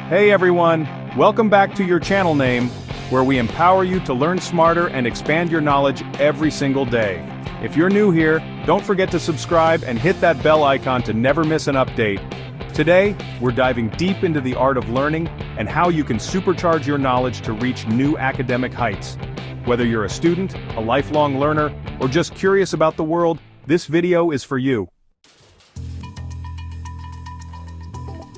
Hey everyone, welcome back to your channel name, where we empower you to learn smarter and expand your knowledge every single day. If you're new here, don't forget to subscribe and hit that bell icon to never miss an update. Today, we're diving deep into the art of learning and how you can supercharge your knowledge to reach new academic heights. Whether you're a student, a lifelong learner, or just curious about the world, this video is for you.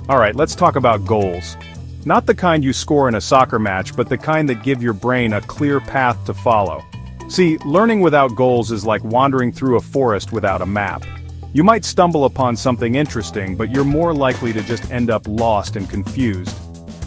Alright, let's talk about goals. Not the kind you score in a soccer match, but the kind that give your brain a clear path to follow. See, learning without goals is like wandering through a forest without a map. You might stumble upon something interesting, but you're more likely to just end up lost and confused.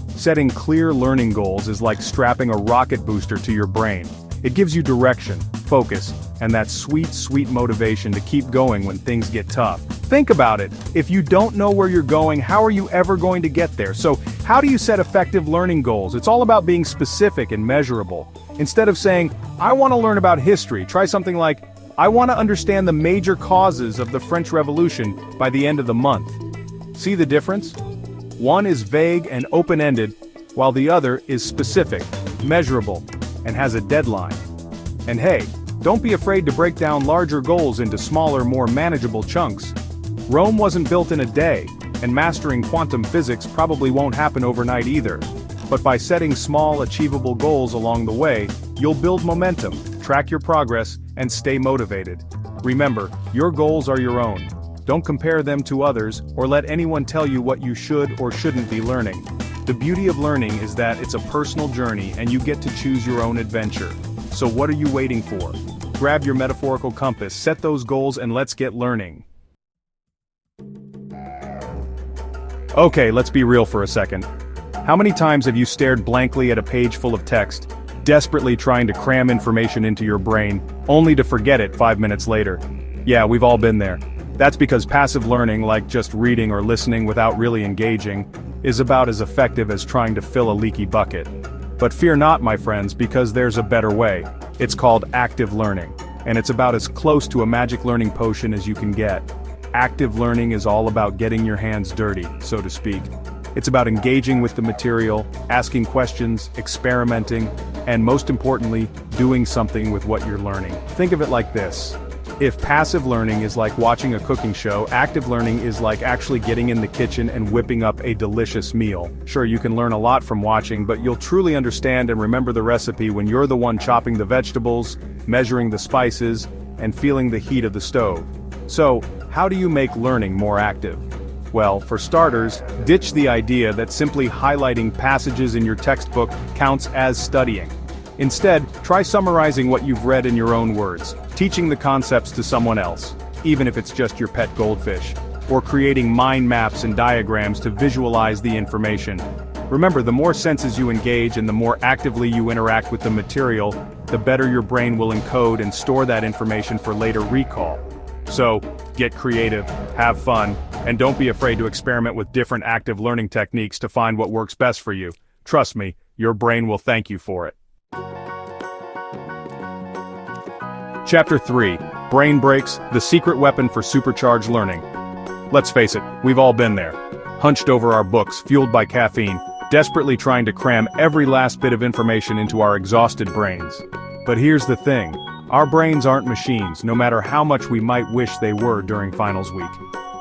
Setting clear learning goals is like strapping a rocket booster to your brain. It gives you direction, focus, and that sweet motivation to keep going when things get tough. Think about it. If you don't know where you're going, how are you ever going to get there? So, how do you set effective learning goals? It's all about being specific and measurable. Instead of saying, I want to learn about history, try something like, I want to understand the major causes of the French Revolution by the end of the month. See the difference? One is vague and open-ended, while the other is specific, measurable, and has a deadline. And hey, don't be afraid to break down larger goals into smaller, more manageable chunks. Rome wasn't built in a day, and mastering quantum physics probably won't happen overnight either. But by setting small, achievable goals along the way, you'll build momentum, track your progress, and stay motivated. Remember, your goals are your own. Don't compare them to others, or let anyone tell you what you should or shouldn't be learning. The beauty of learning is that it's a personal journey and you get to choose your own adventure. So what are you waiting for? Grab your metaphorical compass, set those goals, and let's get learning. Okay, let's be real for a second. How many times have you stared blankly at a page full of text, desperately trying to cram information into your brain, only to forget it 5 minutes later? Yeah, we've all been there. That's because passive learning, like just reading or listening without really engaging, is about as effective as trying to fill a leaky bucket. But fear not, my friends, because there's a better way. It's called active learning, and it's about as close to a magic learning potion as you can get. Active learning is all about getting your hands dirty, so to speak. It's about engaging with the material, asking questions, experimenting, and most importantly, doing something with what you're learning. Think of it like this. If passive learning is like watching a cooking show, active learning is like actually getting in the kitchen and whipping up a delicious meal. Sure, you can learn a lot from watching, but you'll truly understand and remember the recipe when you're the one chopping the vegetables, measuring the spices, and feeling the heat of the stove. So, how do you make learning more active? Well, for starters, ditch the idea that simply highlighting passages in your textbook counts as studying. Instead, try summarizing what you've read in your own words, teaching the concepts to someone else, even if it's just your pet goldfish, or creating mind maps and diagrams to visualize the information. Remember, the more senses you engage and the more actively you interact with the material, the better your brain will encode and store that information for later recall. So, get creative, have fun, and don't be afraid to experiment with different active learning techniques to find what works best for you. Trust me, your brain will thank you for it. Chapter 3, Brain Breaks, the secret weapon for supercharged learning. Let's face it, we've all been there. Hunched over our books, fueled by caffeine, desperately trying to cram every last bit of information into our exhausted brains. But here's the thing, our brains aren't machines, no matter how much we might wish they were during finals week.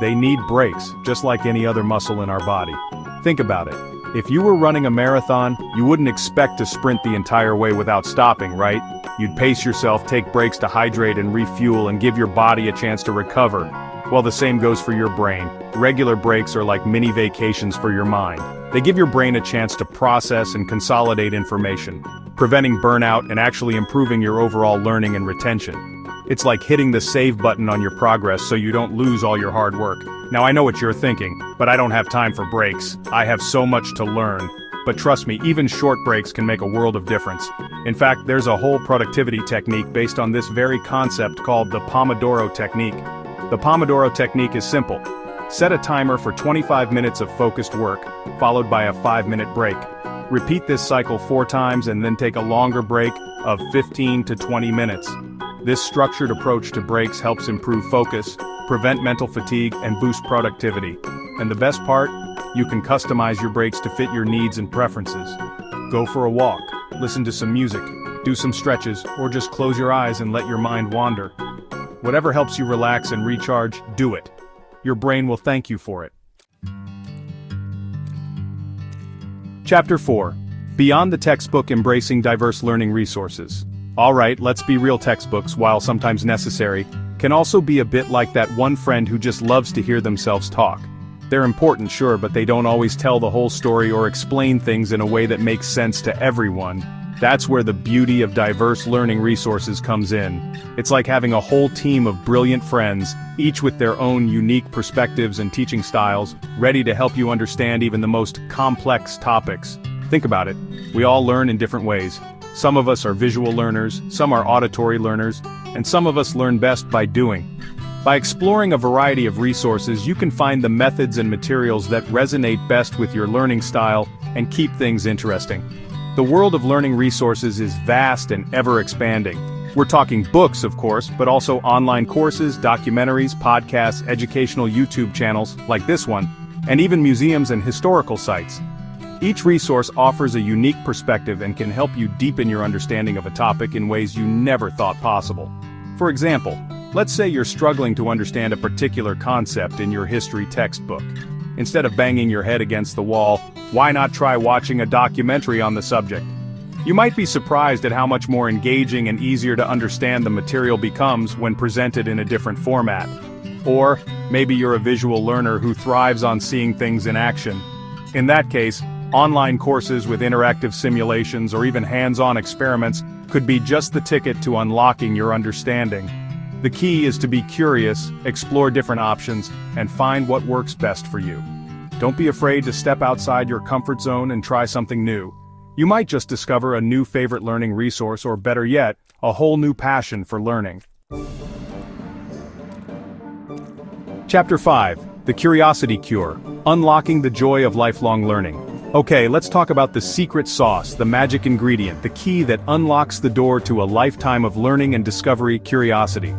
They need breaks, just like any other muscle in our body. Think about it. If you were running a marathon, you wouldn't expect to sprint the entire way without stopping, right? You'd pace yourself, take breaks to hydrate and refuel, and give your body a chance to recover. Well, the same goes for your brain. Regular breaks are like mini vacations for your mind. They give your brain a chance to process and consolidate information, preventing burnout and actually improving your overall learning and retention. It's like hitting the save button on your progress so you don't lose all your hard work. Now I know what you're thinking, but I don't have time for breaks. I have so much to learn. But trust me, even short breaks can make a world of difference. In fact, there's a whole productivity technique based on this very concept called the Pomodoro Technique. The Pomodoro Technique is simple. Set a timer for 25 minutes of focused work, followed by a 5-minute break. Repeat this cycle 4 times and then take a longer break of 15 to 20 minutes. This structured approach to breaks helps improve focus, prevent mental fatigue, and boost productivity. And the best part? You can customize your breaks to fit your needs and preferences. Go for a walk, listen to some music, do some stretches, or just close your eyes and let your mind wander. Whatever helps you relax and recharge, do it. Your brain will thank you for it. Chapter 4. Beyond the textbook, embracing diverse learning resources. Alright, let's be real, textbooks, while sometimes necessary, can also be a bit like that one friend who just loves to hear themselves talk. They're important, sure, but they don't always tell the whole story or explain things in a way that makes sense to everyone. That's where the beauty of diverse learning resources comes in. It's like having a whole team of brilliant friends, each with their own unique perspectives and teaching styles, ready to help you understand even the most complex topics. Think about it. We all learn in different ways. Some of us are visual learners, some are auditory learners, and some of us learn best by doing. By exploring a variety of resources, you can find the methods and materials that resonate best with your learning style and keep things interesting. The world of learning resources is vast and ever-expanding. We're talking books, of course, but also online courses, documentaries, podcasts, educational YouTube channels, like this one, and even museums and historical sites. Each resource offers a unique perspective and can help you deepen your understanding of a topic in ways you never thought possible. For example, let's say you're struggling to understand a particular concept in your history textbook. Instead of banging your head against the wall, why not try watching a documentary on the subject? You might be surprised at how much more engaging and easier to understand the material becomes when presented in a different format. Or, maybe you're a visual learner who thrives on seeing things in action. In that case, online courses with interactive simulations or even hands-on experiments could be just the ticket to unlocking your understanding. The key is to be curious, explore different options, and find what works best for you. Don't be afraid to step outside your comfort zone and try something new. You might just discover a new favorite learning resource, or better yet, a whole new passion for learning. Chapter 5. The Curiosity Cure. Unlocking the Joy of Lifelong Learning. Okay, let's talk about the secret sauce, the magic ingredient, the key that unlocks the door to a lifetime of learning and discovery: curiosity.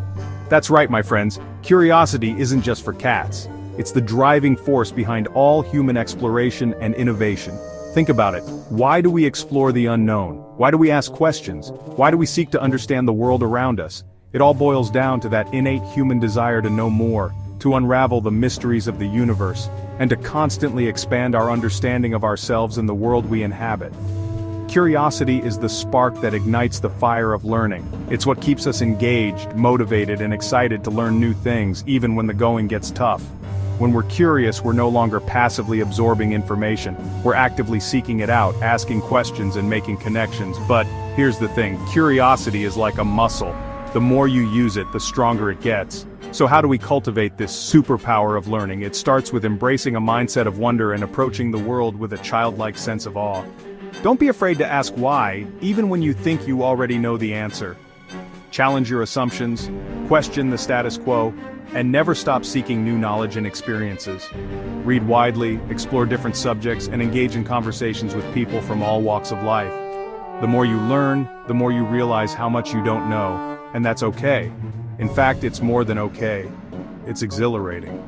That's right, my friends, curiosity isn't just for cats. It's the driving force behind all human exploration and innovation. Think about it. Why do we explore the unknown? Why do we ask questions? Why do we seek to understand the world around us? It all boils down to that innate human desire to know more, to unravel the mysteries of the universe, and to constantly expand our understanding of ourselves and the world we inhabit. Curiosity is the spark that ignites the fire of learning. It's what keeps us engaged, motivated, and excited to learn new things, even when the going gets tough. When we're curious, we're no longer passively absorbing information. We're actively seeking it out, asking questions and making connections. But here's the thing, curiosity is like a muscle. The more you use it, the stronger it gets. So how do we cultivate this superpower of learning? It starts with embracing a mindset of wonder and approaching the world with a childlike sense of awe. Don't be afraid to ask why, even when you think you already know the answer. Challenge your assumptions, question the status quo, and never stop seeking new knowledge and experiences. Read widely, explore different subjects, and engage in conversations with people from all walks of life. The more you learn, the more you realize how much you don't know, and that's okay. In fact, it's more than okay. It's exhilarating.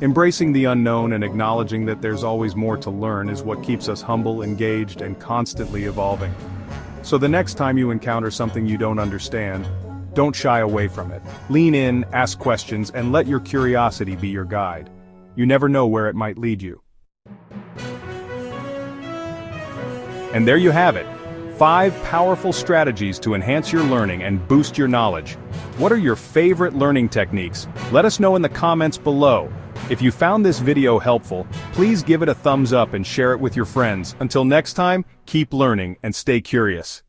Embracing the unknown and acknowledging that there's always more to learn is what keeps us humble, engaged, and constantly evolving. So the next time you encounter something you don't understand, don't shy away from it. Lean in, ask questions, and let your curiosity be your guide. You never know where it might lead you. And there you have it. 5 powerful strategies to enhance your learning and boost your knowledge. What are your favorite learning techniques? Let us know in the comments below. If you found this video helpful, please give it a thumbs up and share it with your friends. Until next time, keep learning and stay curious.